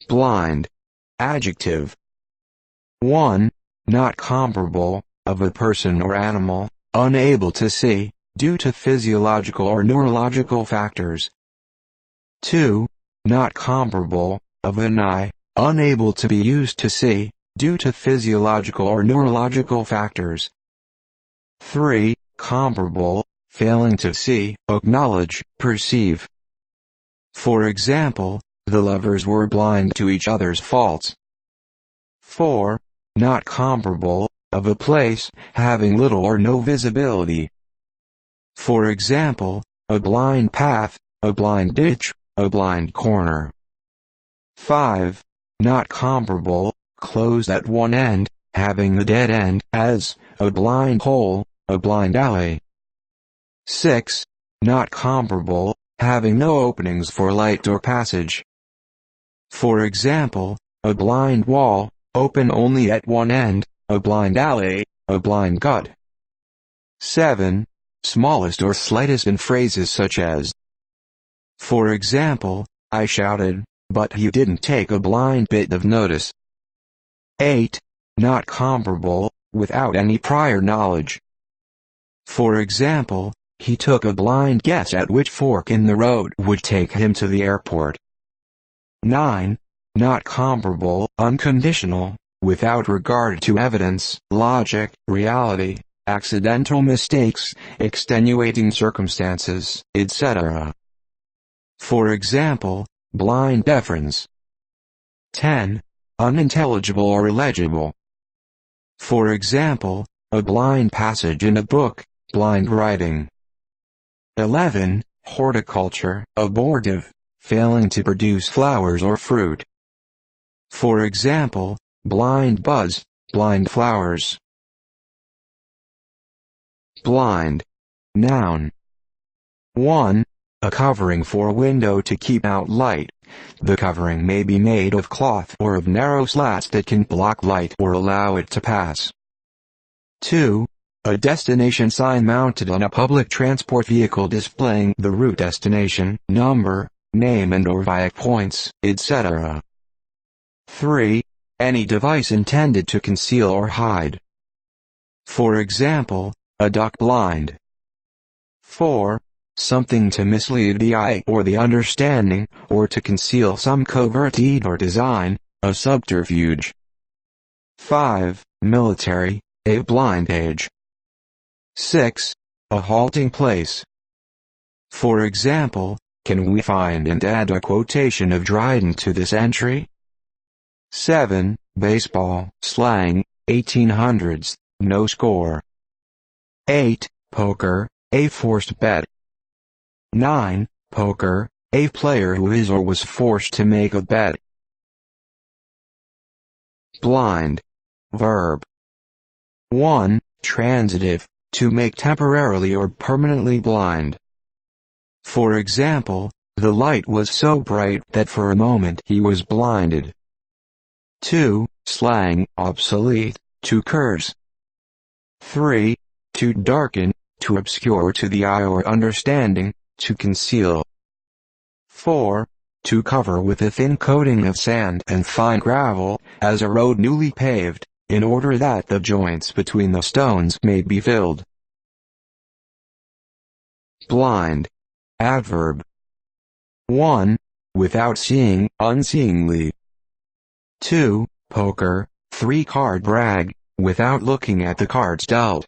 Blind. Adjective. 1. Not comparable, of a person or animal, unable to see, due to physiological or neurological factors. 2. Not comparable, of an eye, unable to be used to see, due to physiological or neurological factors. 3. Comparable, failing to see, acknowledge, perceive. For example, the lovers were blind to each other's faults. 4. Not comparable, of a place having little or no visibility. For example, a blind path, a blind ditch, a blind corner. 5. Not comparable, closed at one end, having a dead end, as, a blind hole, a blind alley. 6. Not comparable, having no openings for light or passage. For example, a blind wall, open only at one end, a blind alley, a blind gut. 7. Smallest or slightest in phrases such as, for example, I shouted, but he didn't take a blind bit of notice. 8. Not comparable, without any prior knowledge. For example, he took a blind guess at which fork in the road would take him to the airport. 9. Not comparable, unconditional, without regard to evidence, logic, reality, accidental mistakes, extenuating circumstances, etc. For example, blind deference. 10. Unintelligible or illegible. For example, a blind passage in a book, blind writing. 11. Horticulture, abortive, failing to produce flowers or fruit. For example, blind buds, blind flowers. Blind. Noun. 1. A covering for a window to keep out light. The covering may be made of cloth or of narrow slats that can block light or allow it to pass. 2. A destination sign mounted on a public transport vehicle displaying the route, destination, number, name and/or via points, etc. 3. Any device intended to conceal or hide. For example, a duck blind. 4. Something to mislead the eye or the understanding, or to conceal some covert deed or design, a subterfuge. 5. Military, a blindage. 6. A halting place. For example, can we find and add a quotation of Dryden to this entry? 7. Baseball, slang, 1800s, no score. 8. Poker, a forced bet. 9. Poker, a player who is or was forced to make a bet. Blind. Verb. 1. Transitive, to make temporarily or permanently blind. For example, the light was so bright that for a moment he was blinded. 2. Slang, obsolete, to curse. 3. To darken, to obscure to the eye or understanding, to conceal. 4. To cover with a thin coating of sand and fine gravel, as a road newly paved, in order that the joints between the stones may be filled. Blind. Adverb. 1. Without seeing, unseeingly. 2. Poker, 3-card brag, without looking at the cards dealt.